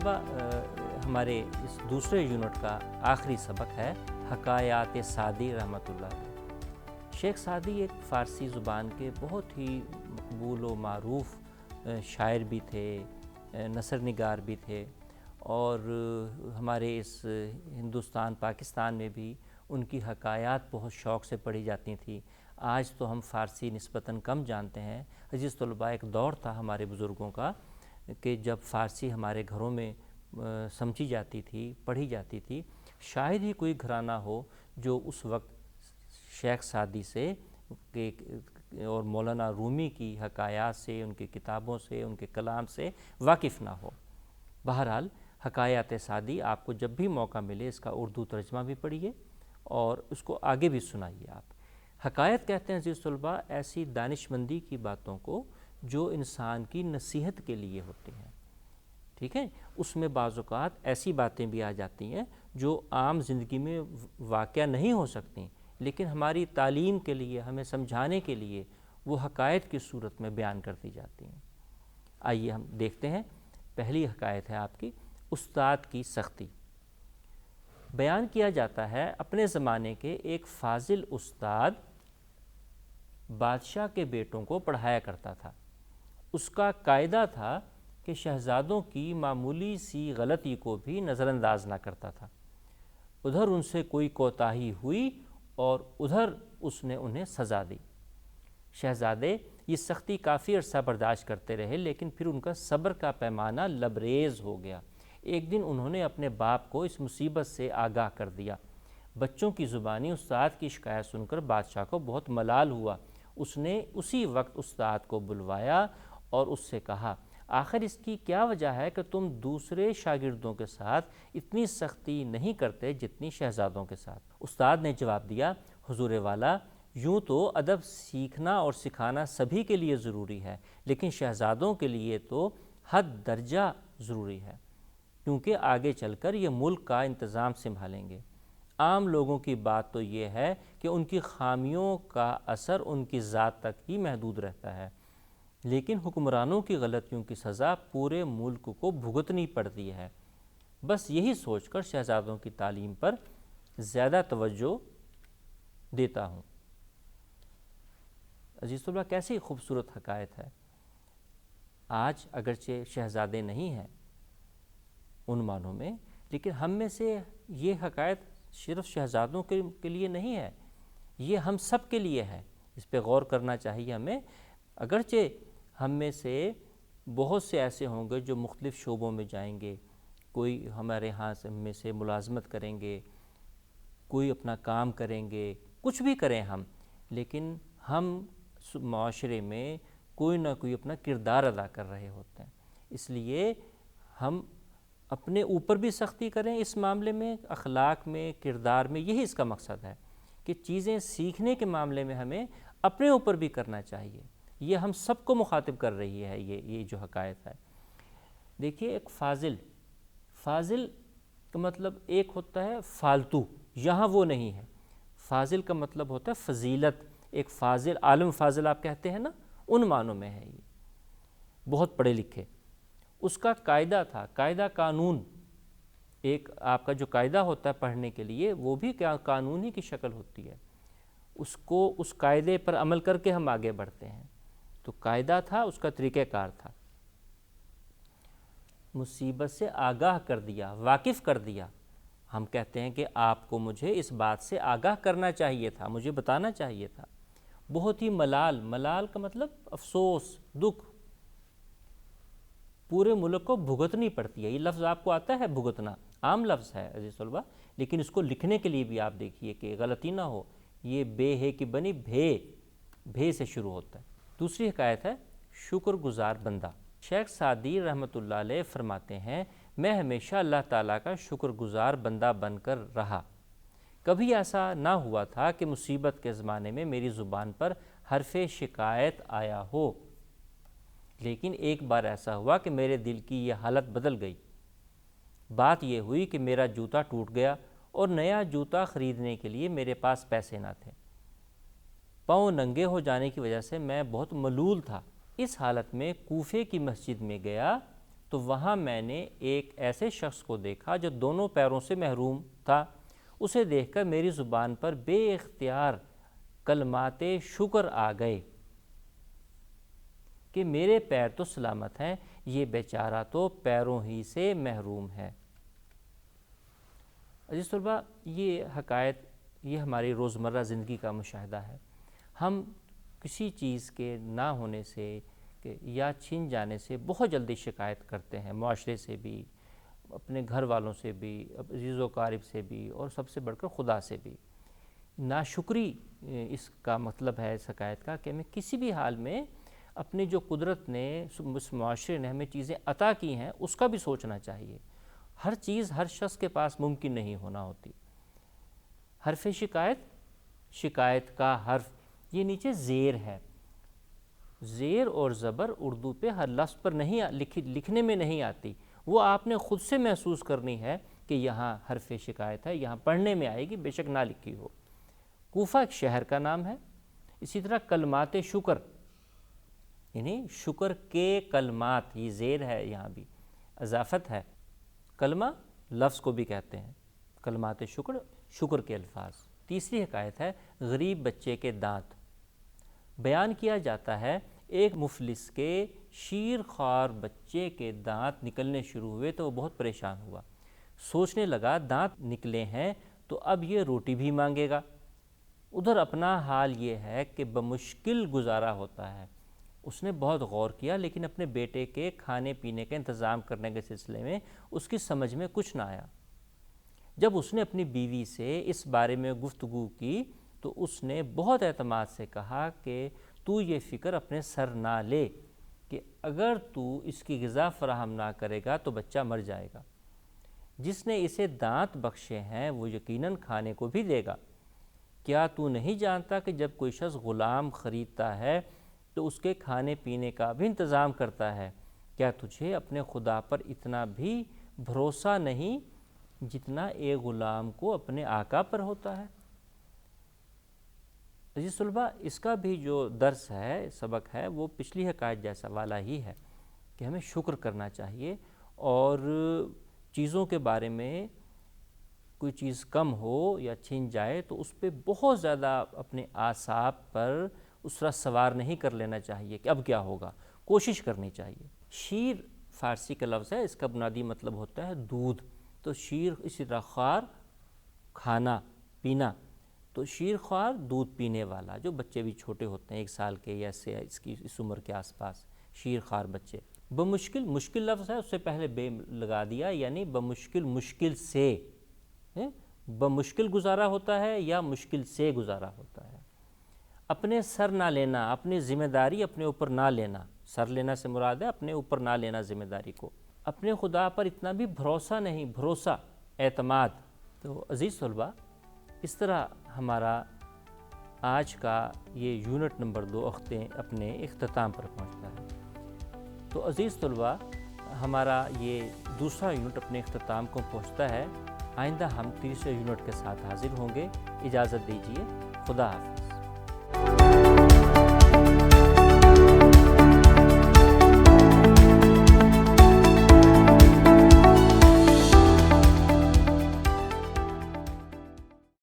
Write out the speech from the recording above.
طلبہ ہمارے اس دوسرے یونٹ کا آخری سبق ہے حکایات سعدی رحمۃ اللہ علیہ۔ شیخ سعدی ایک فارسی زبان کے بہت ہی مقبول و معروف شاعر بھی تھے، نثر نگار بھی تھے، اور ہمارے اس ہندوستان پاکستان میں بھی ان کی حکایات بہت شوق سے پڑھی جاتی تھیں۔ آج تو ہم فارسی نسبتاً کم جانتے ہیں۔ عزیز طلباء، ایک دور تھا ہمارے بزرگوں کا کہ جب فارسی ہمارے گھروں میں سمجھی جاتی تھی، پڑھی جاتی تھی، شاید ہی کوئی گھرانہ ہو جو اس وقت شیخ سعدی سے اور مولانا رومی کی حکایات سے، ان کی کتابوں سے، ان کے کلام سے واقف نہ ہو۔ بہرحال حکایات سعدی آپ کو جب بھی موقع ملے اس کا اردو ترجمہ بھی پڑھیے اور اس کو آگے بھی سنائیے۔ آپ حکایت کہتے ہیں عزیز طلباء ایسی دانش مندی کی باتوں کو جو انسان کی نصیحت کے لیے ہوتی ہیں، ٹھیک ہے؟ اس میں بعض اوقات ایسی باتیں بھی آ جاتی ہیں جو عام زندگی میں واقعہ نہیں ہو سکتی، لیکن ہماری تعلیم کے لیے، ہمیں سمجھانے کے لیے وہ حکایت کی صورت میں بیان کر دی جاتی ہیں۔ آئیے ہم دیکھتے ہیں۔ پہلی حکایت ہے آپ کی استاد کی سختی۔ بیان کیا جاتا ہے اپنے زمانے کے ایک فاضل استاد بادشاہ کے بیٹوں کو پڑھایا کرتا تھا۔ اس کا قاعدہ تھا کہ شہزادوں کی معمولی سی غلطی کو بھی نظر انداز نہ کرتا تھا۔ ادھر ان سے کوئی کوتاہی ہوئی اور ادھر اس نے انہیں سزا دی۔ شہزادے یہ سختی کافی عرصہ برداشت کرتے رہے، لیکن پھر ان کا صبر کا پیمانہ لبریز ہو گیا۔ ایک دن انہوں نے اپنے باپ کو اس مصیبت سے آگاہ کر دیا۔ بچوں کی زبانی استاد کی شکایت سن کر بادشاہ کو بہت ملال ہوا۔ اس نے اسی وقت استاد کو بلوایا اور اس سے کہا، آخر اس کی کیا وجہ ہے کہ تم دوسرے شاگردوں کے ساتھ اتنی سختی نہیں کرتے جتنی شہزادوں کے ساتھ؟ استاد نے جواب دیا، حضور والا، یوں تو ادب سیکھنا اور سکھانا سبھی کے لیے ضروری ہے، لیکن شہزادوں کے لیے تو حد درجہ ضروری ہے، کیونکہ آگے چل کر یہ ملک کا انتظام سنبھالیں گے۔ عام لوگوں کی بات تو یہ ہے کہ ان کی خامیوں کا اثر ان کی ذات تک ہی محدود رہتا ہے، لیکن حکمرانوں کی غلطیوں کی سزا پورے ملک کو بھگتنی پڑتی ہے۔ بس یہی سوچ کر شہزادوں کی تعلیم پر زیادہ توجہ دیتا ہوں۔ عزیز طلباء، کیسی خوبصورت حکایت ہے۔ آج اگرچہ شہزادے نہیں ہیں ان معنوں میں، لیکن ہم میں سے یہ حکایت صرف شہزادوں کے لیے نہیں ہے، یہ ہم سب کے لیے ہے۔ اس پہ غور کرنا چاہیے ہمیں۔ اگرچہ ہم میں سے بہت سے ایسے ہوں گے جو مختلف شعبوں میں جائیں گے، کوئی ہمارے ہاں میں سے ملازمت کریں گے، کوئی اپنا کام کریں گے، کچھ بھی کریں ہم، لیکن ہم معاشرے میں کوئی نہ کوئی اپنا کردار ادا کر رہے ہوتے ہیں۔ اس لیے ہم اپنے اوپر بھی سختی کریں اس معاملے میں، اخلاق میں، کردار میں۔ یہی اس کا مقصد ہے کہ چیزیں سیکھنے کے معاملے میں ہمیں اپنے اوپر بھی کرنا چاہیے۔ یہ ہم سب کو مخاطب کر رہی ہے یہ جو حکایت ہے۔ دیکھیے، ایک فاضل کا مطلب ایک ہوتا ہے فالتو، یہاں وہ نہیں ہے۔ فاضل کا مطلب ہوتا ہے فضیلت۔ ایک فاضل، عالم فاضل آپ کہتے ہیں نا، ان معنوں میں ہے یہ، بہت پڑھے لکھے۔ اس کا قاعدہ تھا، قاعدہ قانون، ایک آپ کا جو قاعدہ ہوتا ہے پڑھنے کے لیے وہ بھی قانون ہی کی شکل ہوتی ہے۔ اس قاعدے پر عمل کر کے ہم آگے بڑھتے ہیں۔ تو قاعدہ تھا، اس کا طریقہ کار تھا۔ مصیبت سے آگاہ کر دیا، واقف کر دیا۔ ہم کہتے ہیں کہ آپ کو مجھے اس بات سے آگاہ کرنا چاہیے تھا، مجھے بتانا چاہیے تھا۔ بہت ہی ملال کا مطلب افسوس، دکھ، پورے ملک کو بھگتنی پڑتی ہے۔ یہ لفظ آپ کو آتا ہے بھگتنا، عام لفظ ہے عزیز طلباء، لیکن اس کو لکھنے کے لیے بھی آپ دیکھیے کہ غلطی نہ ہو۔ یہ بے ہے کی بنی بھے سے شروع ہوتا ہے۔ دوسری حکایت ہے شکر گزار بندہ۔ شیخ سعدی رحمۃ اللہ علیہ فرماتے ہیں، میں ہمیشہ اللہ تعالیٰ کا شکر گزار بندہ بن کر رہا۔ کبھی ایسا نہ ہوا تھا کہ مصیبت کے زمانے میں میری زبان پر حرف شکایت آیا ہو، لیکن ایک بار ایسا ہوا کہ میرے دل کی یہ حالت بدل گئی۔ بات یہ ہوئی کہ میرا جوتا ٹوٹ گیا اور نیا جوتا خریدنے کے لیے میرے پاس پیسے نہ تھے۔ پاؤں ننگے ہو جانے کی وجہ سے میں بہت ملول تھا۔ اس حالت میں کوفے کی مسجد میں گیا تو وہاں میں نے ایک ایسے شخص کو دیکھا جو دونوں پیروں سے محروم تھا۔ اسے دیکھ کر میری زبان پر بے اختیار کلمات شکر آ گئے کہ میرے پیر تو سلامت ہیں، یہ بیچارہ تو پیروں ہی سے محروم ہے۔ عزیز طلباء، یہ حقائق یہ ہماری روزمرہ زندگی کا مشاہدہ ہے۔ ہم کسی چیز کے نہ ہونے سے یا چھن جانے سے بہت جلدی شکایت کرتے ہیں، معاشرے سے بھی، اپنے گھر والوں سے بھی، عزیز و اقارب سے بھی، اور سب سے بڑھ کر خدا سے بھی۔ ناشکری اس کا مطلب ہے اس حقائق کا کہ ہمیں کسی بھی حال میں اپنی جو قدرت نے، اس معاشرے نے ہمیں چیزیں عطا کی ہیں، اس کا بھی سوچنا چاہیے۔ ہر چیز ہر شخص کے پاس ممکن نہیں ہونا ہوتی۔ حرف شکایت، شکایت کا حرف، یہ نیچے زیر ہے۔ زیر اور زبر اردو پہ ہر لفظ پر نہیں لکھنے میں نہیں آتی، وہ آپ نے خود سے محسوس کرنی ہے کہ یہاں حرف شکایت ہے، یہاں پڑھنے میں آئے گی، بے شک نہ لکھی ہو۔ کوفہ ایک شہر کا نام ہے۔ اسی طرح کلمات شکر، یعنی شکر کے کلمات، یہ زیر ہے، یہاں بھی اضافت ہے۔ کلمہ لفظ کو بھی کہتے ہیں، کلمات شکر، شکر کے الفاظ۔ تیسری حکایت ہے غریب بچے کے دانت۔ بیان کیا جاتا ہے ایک مفلس کے شیر خوار بچے کے دانت نکلنے شروع ہوئے تو وہ بہت پریشان ہوا، سوچنے لگا دانت نکلے ہیں تو اب یہ روٹی بھی مانگے گا۔ ادھر اپنا حال یہ ہے کہ بمشکل گزارا ہوتا ہے۔ اس نے بہت غور کیا لیکن اپنے بیٹے کے کھانے پینے کا انتظام کرنے کے سلسلے میں اس کی سمجھ میں کچھ نہ آیا۔ جب اس نے اپنی بیوی سے اس بارے میں گفتگو کی تو اس نے بہت اعتماد سے کہا کہ تو یہ فکر اپنے سر نہ لے کہ اگر تو اس کی غذا فراہم نہ کرے گا تو بچہ مر جائے گا۔ جس نے اسے دانت بخشے ہیں وہ یقیناً کھانے کو بھی دے گا۔ کیا تو نہیں جانتا کہ جب کوئی شخص غلام خریدتا ہے تو اس کے کھانے پینے کا بھی انتظام کرتا ہے؟ کیا تجھے اپنے خدا پر اتنا بھی بھروسہ نہیں جتنا ایک غلام کو اپنے آقا پر ہوتا ہے؟ عزیز طلباء، اس کا بھی جو درس ہے، سبق ہے، وہ پچھلی حکایت جیسا والا ہی ہے کہ ہمیں شکر کرنا چاہیے، اور چیزوں کے بارے میں کوئی چیز کم ہو یا چھن جائے تو اس پہ بہت زیادہ اپنے اعصاب پر اس طرح سوار نہیں کر لینا چاہیے کہ اب کیا ہوگا، کوشش کرنی چاہیے۔ شیر فارسی کا لفظ ہے، اس کا بنیادی مطلب ہوتا ہے دودھ، تو شیر اسی طرح خوار، کھانا پینا، تو شیر خوار دودھ پینے والا، جو بچے بھی چھوٹے ہوتے ہیں 1 سال کے یا اس عمر کے آس پاس، شیر خوار بچے۔ بمشکل، مشکل لفظ ہے، اس سے پہلے بے لگا دیا، یعنی بمشکل، مشکل سے، بمشکل گزارا ہوتا ہے یا مشکل سے گزارا ہوتا ہے۔ اپنے سر نہ لینا، اپنی ذمہ داری اپنے اوپر نہ لینا، سر لینا سے مراد ہے اپنے اوپر نہ لینا ذمہ داری کو۔ اپنے خدا پر اتنا بھی بھروسہ نہیں، بھروسہ، اعتماد۔ تو عزیز طلباء، اس طرح ہمارا آج کا یہ یونٹ نمبر 2 اپنے اختتام پر پہنچتا ہے۔ تو عزیز طلباء، ہمارا یہ دوسرا یونٹ اپنے اختتام کو پہنچتا ہے۔ آئندہ ہم تیسرے یونٹ کے ساتھ حاضر ہوں گے۔ اجازت دیجیے، خدا حافظ۔